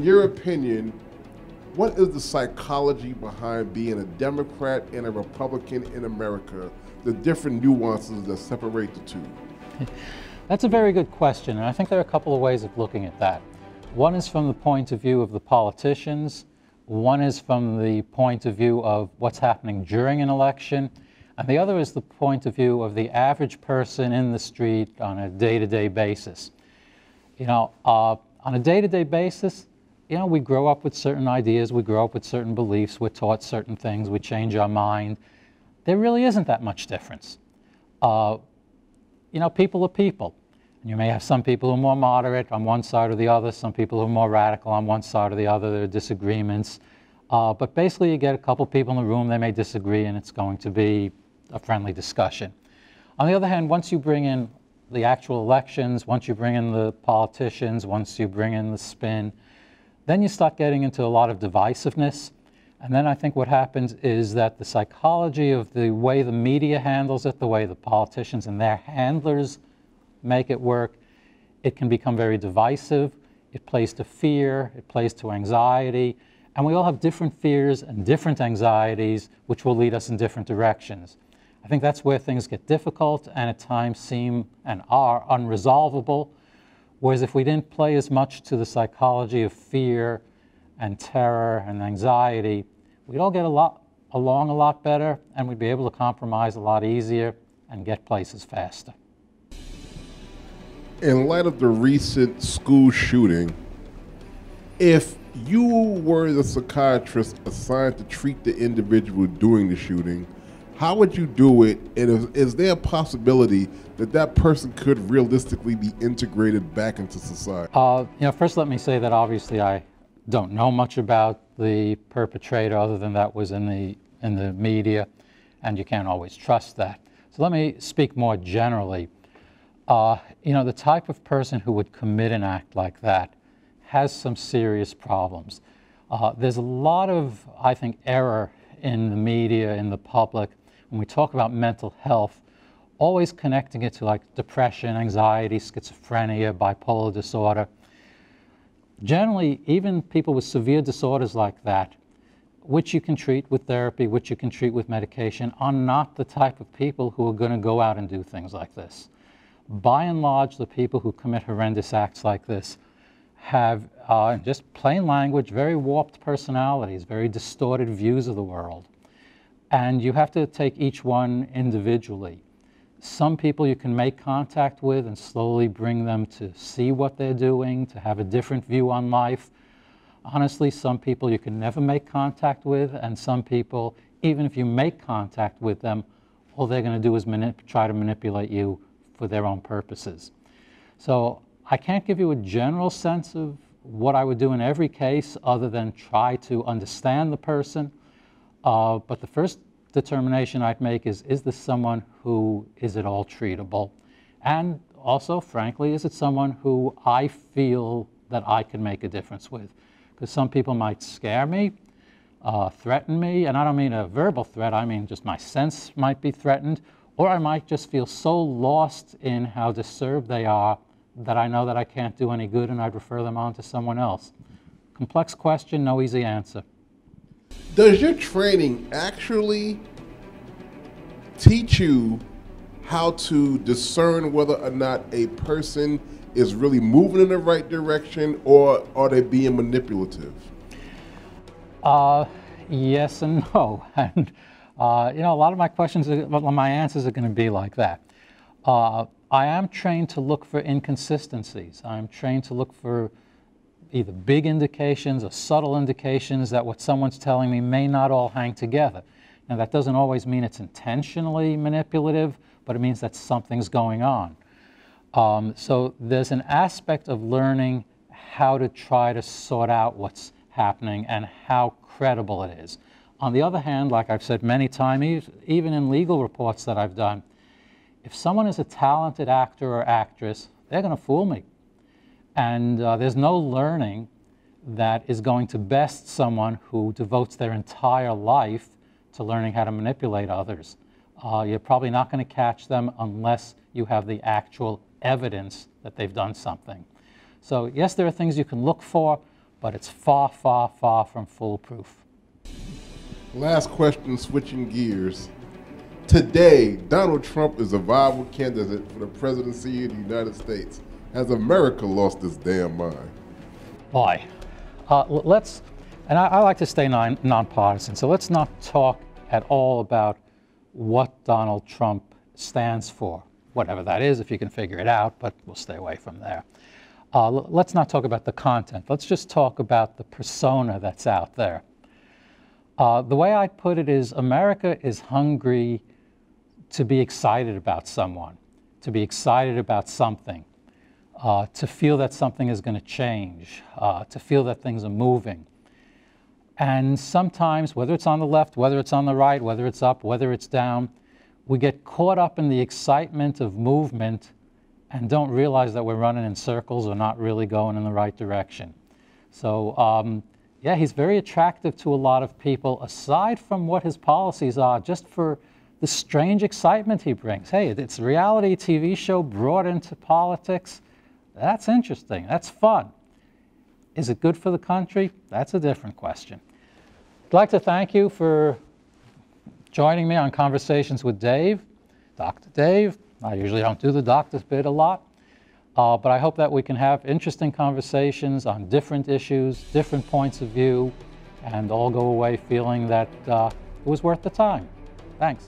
in your opinion, what is the psychology behind being a Democrat and a Republican in America, the different nuances that separate the two? That's a very good question, and I think there are a couple of ways of looking at that. One is from the point of view of the politicians, one is from the point of view of what's happening during an election, and the other is the point of view of the average person in the street on a day-to-day basis. You know, on a day-to-day basis, you know, we grow up with certain ideas, we grow up with certain beliefs, we're taught certain things, we change our mind. There really isn't that much difference. You know, people are people. And you may have some people who are more moderate on one side or the other, some people who are more radical on one side or the other, there are disagreements. But basically you get a couple people in the room, they may disagree, and it's going to be a friendly discussion. On the other hand, once you bring in the actual elections, once you bring in the politicians, once you bring in the spin, then you start getting into a lot of divisiveness. And then I think what happens is that the psychology of the way the media handles it, the way the politicians and their handlers make it work, it can become very divisive. It plays to fear, it plays to anxiety, and we all have different fears and different anxieties which will lead us in different directions. I think that's where things get difficult and at times seem and are unresolvable, whereas if we didn't play as much to the psychology of fear and terror and anxiety, we'd all get along a lot better, and we'd be able to compromise a lot easier and get places faster. In light of the recent school shooting, if you were the psychiatrist assigned to treat the individual doing the shooting, how would you do it? And is there a possibility that that person could realistically be integrated back into society? You know, first let me say that obviously I don't know much about the perpetrator other than that was in the media, and you can't always trust that. So let me speak more generally. You know, the type of person who would commit an act like that has some serious problems. There's a lot of, I think, error in the media, in the public, when we talk about mental health, always connecting it to like depression, anxiety, schizophrenia, bipolar disorder. Generally, even people with severe disorders like that, which you can treat with therapy, which you can treat with medication, are not the type of people who are going to go out and do things like this. By and large, the people who commit horrendous acts like this have, just plain language, very warped personalities, very distorted views of the world. And you have to take each one individually. Some people you can make contact with and slowly bring them to see what they're doing, to have a different view on life. Honestly, some people you can never make contact with, and some people, even if you make contact with them, all they're going to do is try to manipulate you for their own purposes. So I can't give you a general sense of what I would do in every case other than try to understand the person. But the first determination I'd make is this someone who is at all treatable? And also, frankly, is it someone who I feel that I can make a difference with? Because some people might scare me, threaten me, and I don't mean a verbal threat, I mean just my sense might be threatened, or I might just feel so lost in how disturbed they are that I know that I can't do any good and I'd refer them on to someone else. Complex question, no easy answer. Does your training actually teach you how to discern whether or not a person is really moving in the right direction, or are they being manipulative? Yes and no. And you know, a lot of my answers are going to be like that. I am trained to look for inconsistencies. I'm trained to look for either big indications or subtle indications that what someone's telling me may not all hang together. Now, that doesn't always mean it's intentionally manipulative, but it means that something's going on. So there's an aspect of learning how to try to sort out what's happening and how credible it is. On the other hand, like I've said many times, even in legal reports that I've done, if someone is a talented actor or actress, they're going to fool me. And there's no learning that is going to best someone who devotes their entire life to learning how to manipulate others. You're probably not going to catch them unless you have the actual evidence that they've done something. So yes, there are things you can look for, but it's far, far, far from foolproof. Last question, switching gears. Today, Donald Trump is a viable candidate for the presidency of the United States. Has America lost its damn mind? Boy, and I like to stay nonpartisan, so let's not talk at all about what Donald Trump stands for, whatever that is, if you can figure it out, but we'll stay away from there. Let's not talk about the content. Let's just talk about the persona that's out there. The way I put it is, America is hungry to be excited about someone, to be excited about something, to feel that something is going to change, to feel that things are moving. And sometimes, whether it's on the left, whether it's on the right, whether it's up, whether it's down, we get caught up in the excitement of movement and don't realize that we're running in circles or not really going in the right direction. So yeah, he's very attractive to a lot of people, aside from what his policies are, just for the strange excitement he brings. Hey, it's a reality TV show brought into politics. That's interesting. That's fun. Is it good for the country? That's a different question. I'd like to thank you for joining me on Conversations with Dave, Dr. Dave. I usually don't do the doctor's bit a lot, but I hope that we can have interesting conversations on different issues, different points of view, and all go away feeling that it was worth the time. Thanks.